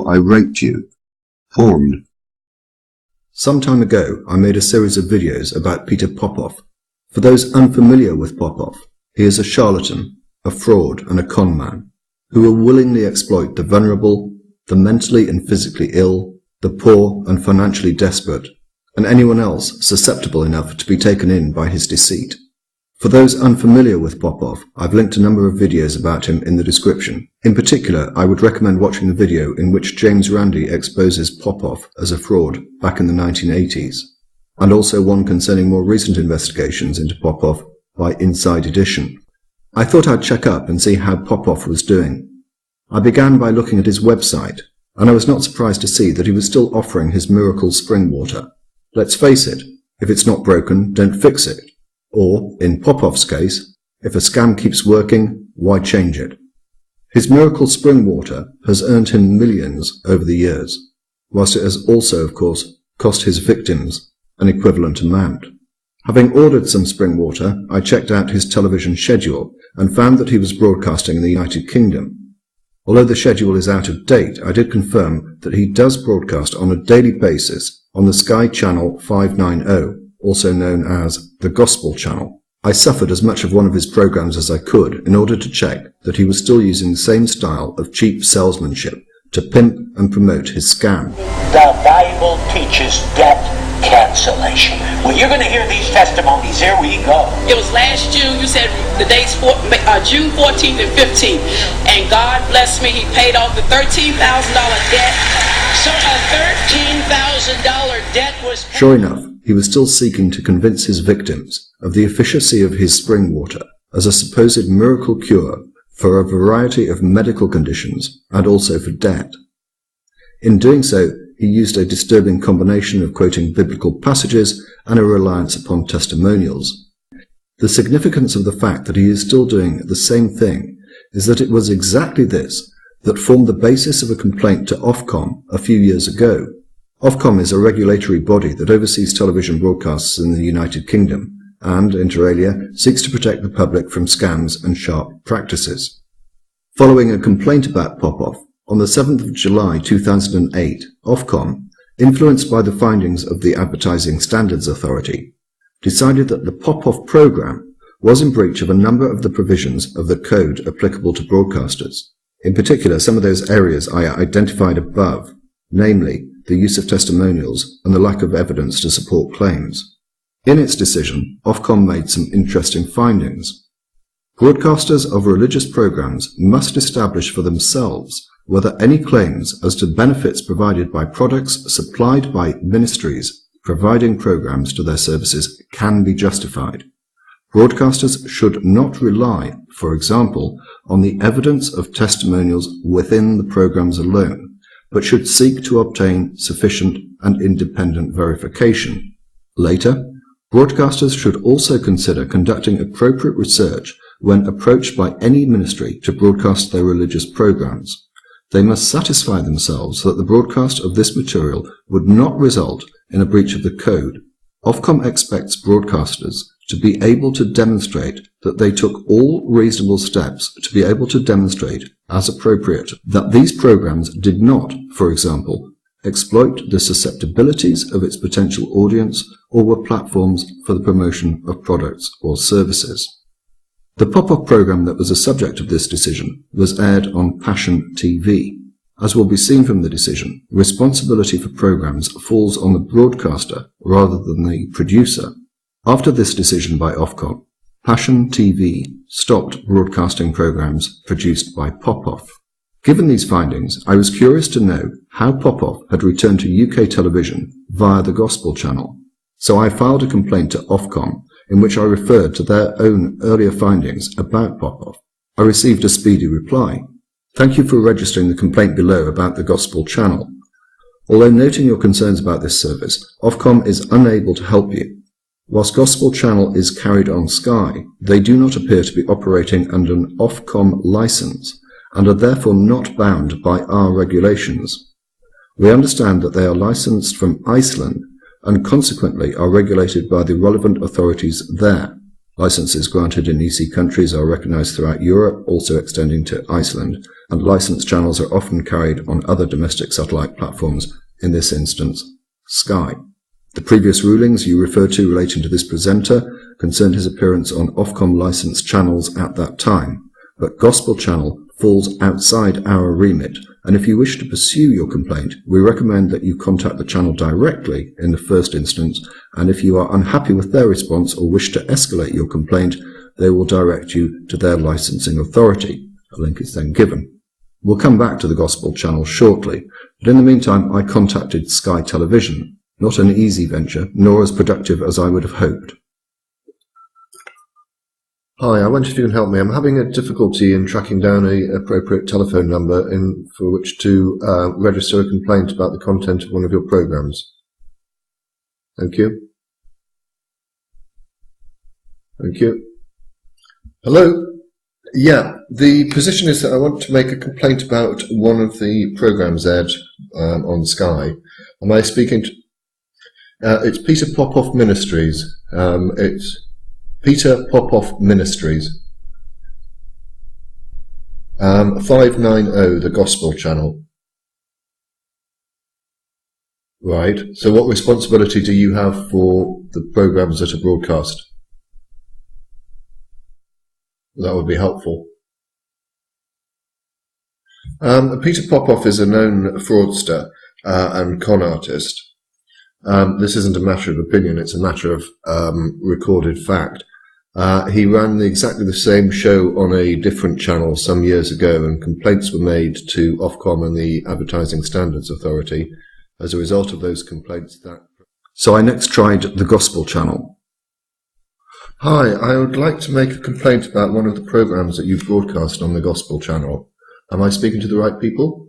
I raped you. Horned. Some time ago, I made a series of videos about Peter Popoff. For those unfamiliar with Popoff, he is a charlatan, a fraud, and a conman, who will willingly exploit the vulnerable, the mentally and physically ill, the poor and financially desperate, and anyone else susceptible enough to be taken in by his deceit. For those unfamiliar with Popoff, I've linked a number of videos about him in the description. In particular, I would recommend watching the video in which James Randi exposes Popoff as a fraud back in the 1980s, and also one concerning more recent investigations into Popoff by Inside Edition. I thought I'd check up and see how Popoff was doing. I began by looking at his website, and I was not surprised to see that he was still offering his miracle spring water. Let's face it, if it's not broken, don't fix it. Or, in Popoff's case, if a scam keeps working, why change it? His miracle spring water has earned him millions over the years, whilst it has also, of course, cost his victims an equivalent amount. Having ordered some spring water, I checked out his television schedule and found that he was broadcasting in the United Kingdom. Although the schedule is out of date, I did confirm that he does broadcast on a daily basis on the Sky Channel 590, also known as the Gospel Channel. I suffered as much of one of his programs as I could in order to check that he was still using the same style of cheap salesmanship to pimp and promote his scam. The Bible teaches debt cancellation. Well, you're going to hear these testimonies. Here we go. It was last June. You said the dates June 14th and 15th. And God blessed me. He paid off the $13,000 debt. So a $13,000 debt was... Sure enough, he was still seeking to convince his victims of the efficacy of his spring water as a supposed miracle cure for a variety of medical conditions and also for debt. In doing so, he used a disturbing combination of quoting biblical passages and a reliance upon testimonials. The significance of the fact that he is still doing the same thing is that it was exactly this that formed the basis of a complaint to Ofcom a few years ago. Ofcom is a regulatory body that oversees television broadcasts in the United Kingdom and, inter alia, seeks to protect the public from scams and sharp practices. Following a complaint about Popoff, on the 7th of July 2008, Ofcom, influenced by the findings of the Advertising Standards Authority, decided that the Popoff program was in breach of a number of the provisions of the code applicable to broadcasters, in particular some of those areas I identified above, namely the use of testimonials and the lack of evidence to support claims. In its decision, Ofcom made some interesting findings. Broadcasters of religious programs must establish for themselves whether any claims as to benefits provided by products supplied by ministries providing programs to their services can be justified. Broadcasters should not rely, for example, on the evidence of testimonials within the programs alone, but should seek to obtain sufficient and independent verification. Later, broadcasters should also consider conducting appropriate research when approached by any ministry to broadcast their religious programs. They must satisfy themselves that the broadcast of this material would not result in a breach of the code. Ofcom expects broadcasters to be able to demonstrate that they took all reasonable steps to be able to demonstrate, as appropriate, that these programs did not, for example, exploit the susceptibilities of its potential audience or were platforms for the promotion of products or services. The Popoff program that was the subject of this decision was aired on Passion TV. As will be seen from the decision, responsibility for programs falls on the broadcaster rather than the producer. After this decision by Ofcom, Passion TV stopped broadcasting programs produced by Popoff. Given these findings, I was curious to know how Popoff had returned to UK television via the Gospel Channel. So I filed a complaint to Ofcom in which I referred to their own earlier findings about Popoff. I received a speedy reply. Thank you for registering the complaint below about the Gospel Channel. Although noting your concerns about this service, Ofcom is unable to help you. Whilst Gospel Channel is carried on Sky, they do not appear to be operating under an Ofcom license and are therefore not bound by our regulations. We understand that they are licensed from Iceland and consequently are regulated by the relevant authorities there. Licenses granted in EC countries are recognised throughout Europe, also extending to Iceland, and licensed channels are often carried on other domestic satellite platforms, in this instance, Sky. The previous rulings you referred to relating to this presenter concerned his appearance on Ofcom licensed channels at that time, but Gospel Channel falls outside our remit, and if you wish to pursue your complaint, we recommend that you contact the channel directly in the first instance, and if you are unhappy with their response or wish to escalate your complaint, they will direct you to their licensing authority. A link is then given. We'll come back to the Gospel Channel shortly, but in the meantime I contacted Sky Television. Not an easy venture, nor as productive as I would have hoped. Hi, I wonder if you can help me. I'm having a difficulty in tracking down an appropriate telephone number for which to register a complaint about the content of one of your programs. Thank you. Thank you. Hello? Yeah, the position is that I want to make a complaint about one of the programs aired on Sky. Am I speaking to... it's Peter Popoff Ministries. It's Peter Popoff Ministries. 590, the Gospel Channel. Right. So what responsibility do you have for the programs that are broadcast? That would be helpful. Peter Popoff is a known fraudster and con artist. This isn't a matter of opinion, it's a matter of recorded fact. He ran exactly the same show on a different channel some years ago, and complaints were made to Ofcom and the Advertising Standards Authority. As a result of those complaints, So I next tried the Gospel Channel. Hi, I would like to make a complaint about one of the programs that you broadcast on the Gospel Channel. Am I speaking to the right people?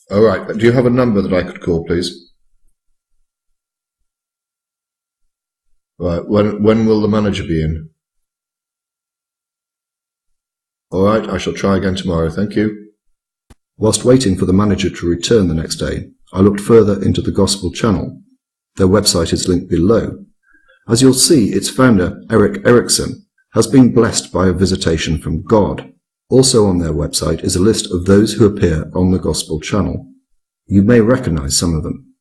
All right. Do you have a number that I could call, please? Right. When will the manager be in? All right. I shall try again tomorrow. Thank you. Whilst waiting for the manager to return the next day, I looked further into the Gospel Channel. Their website is linked below. As you'll see, its founder, Eric Erickson, has been blessed by a visitation from God. Also on their website is a list of those who appear on the Gospel Channel. You may recognize some of them.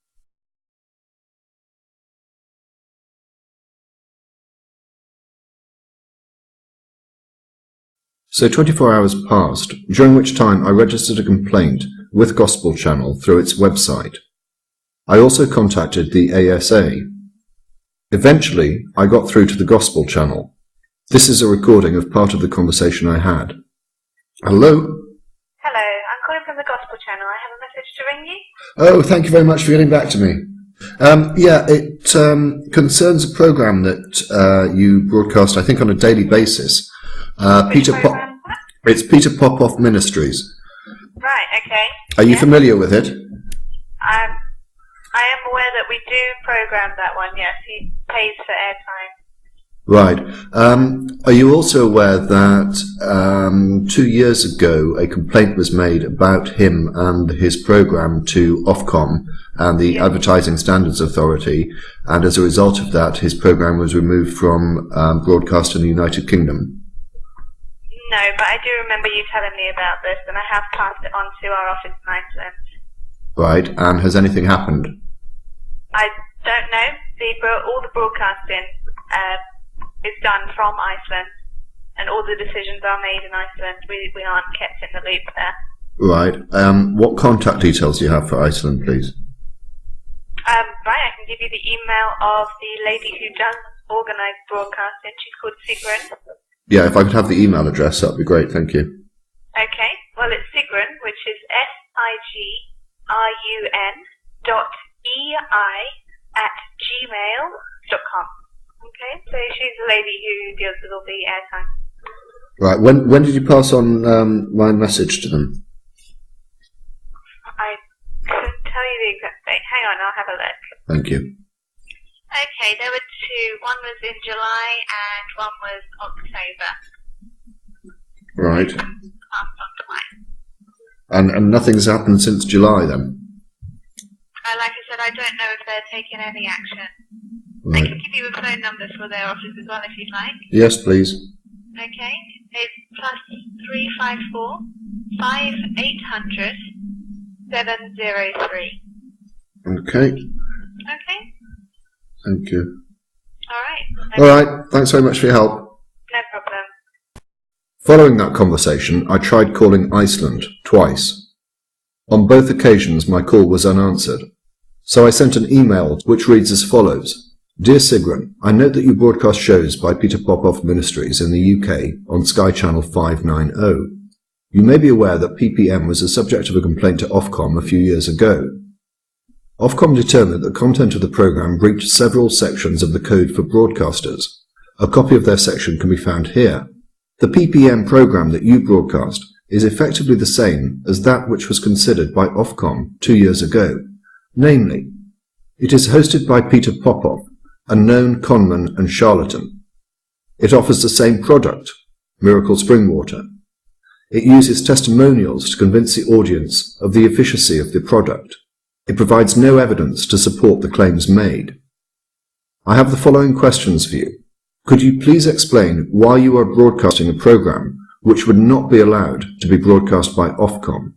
So 24 hours passed, during which time I registered a complaint with Gospel Channel through its website. I also contacted the ASA. Eventually, I got through to the Gospel Channel. This is a recording of part of the conversation I had. Hello? Hello, I'm calling from the Gospel Channel. I have a message to ring you. Oh, thank you very much for getting back to me. It concerns a program that you broadcast, I think, on a daily basis. It's Peter Popoff Ministries. Right, okay. Are you familiar with it? I am aware that we do program that one, yes. He pays for airtime. Right. Are you also aware that 2 years ago a complaint was made about him and his program to Ofcom and the Advertising Standards Authority, and as a result of that his program was removed from broadcast in the United Kingdom? No, but I do remember you telling me about this, and I have passed it on to our office in Iceland. Right, and has anything happened? I don't know. All the broadcasting is done from Iceland, and all the decisions are made in Iceland. We aren't kept in the loop there. Right. What contact details do you have for Iceland, please? Right, I can give you the email of the lady who does organise broadcasting. She's called Sigrun. Yeah, if I could have the email address, that'd be great. Thank you. Okay. Well, it's Sigrun, which is sigrun.ei@gmail.com. Okay, so she's the lady who deals with all the airtime. Right. When did you pass on my message to them? I couldn't tell you the exact date. Hang on, I'll have a look. Thank you. Okay, there were two. One was in July and one was October. Right. Passed on twice. And nothing's happened since July then? Like I said, I don't know if they're taking any action. Right. They can give you a phone number for their office as well if you'd like. Yes, please. Okay, it's +354 5800 703. Okay. Okay. Thank you. All right. All right. Thanks very much for your help. No problem. Following that conversation, I tried calling Iceland twice. On both occasions, my call was unanswered. So I sent an email which reads as follows. Dear Sigrun, I note that you broadcast shows by Peter Popoff Ministries in the UK on Sky Channel 590. You may be aware that PPM was the subject of a complaint to Ofcom a few years ago. Ofcom determined that content of the programme breached several sections of the Code for Broadcasters. A copy of their section can be found here. The PPM programme that you broadcast is effectively the same as that which was considered by Ofcom 2 years ago. Namely, it is hosted by Peter Popoff, a known conman and charlatan. It offers the same product, miracle spring water. It uses testimonials to convince the audience of the efficacy of the product. It provides no evidence to support the claims made. I have the following questions for you. Could you please explain why you are broadcasting a program which would not be allowed to be broadcast by Ofcom?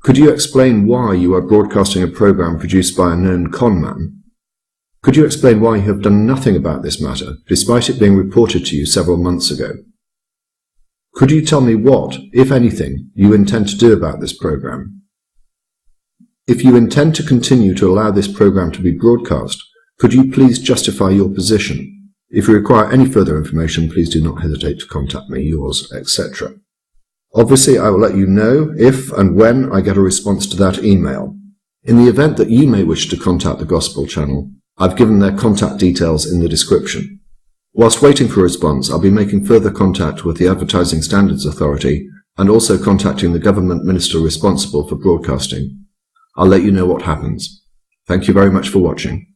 Could you explain why you are broadcasting a program produced by a known conman? Could you explain why you have done nothing about this matter, despite it being reported to you several months ago? Could you tell me what, if anything, you intend to do about this program? If you intend to continue to allow this program to be broadcast, could you please justify your position? If you require any further information, please do not hesitate to contact me, yours, etc. Obviously, I will let you know if and when I get a response to that email. In the event that you may wish to contact the Gospel Channel, I've given their contact details in the description. Whilst waiting for a response, I'll be making further contact with the Advertising Standards Authority and also contacting the government minister responsible for broadcasting. I'll let you know what happens. Thank you very much for watching.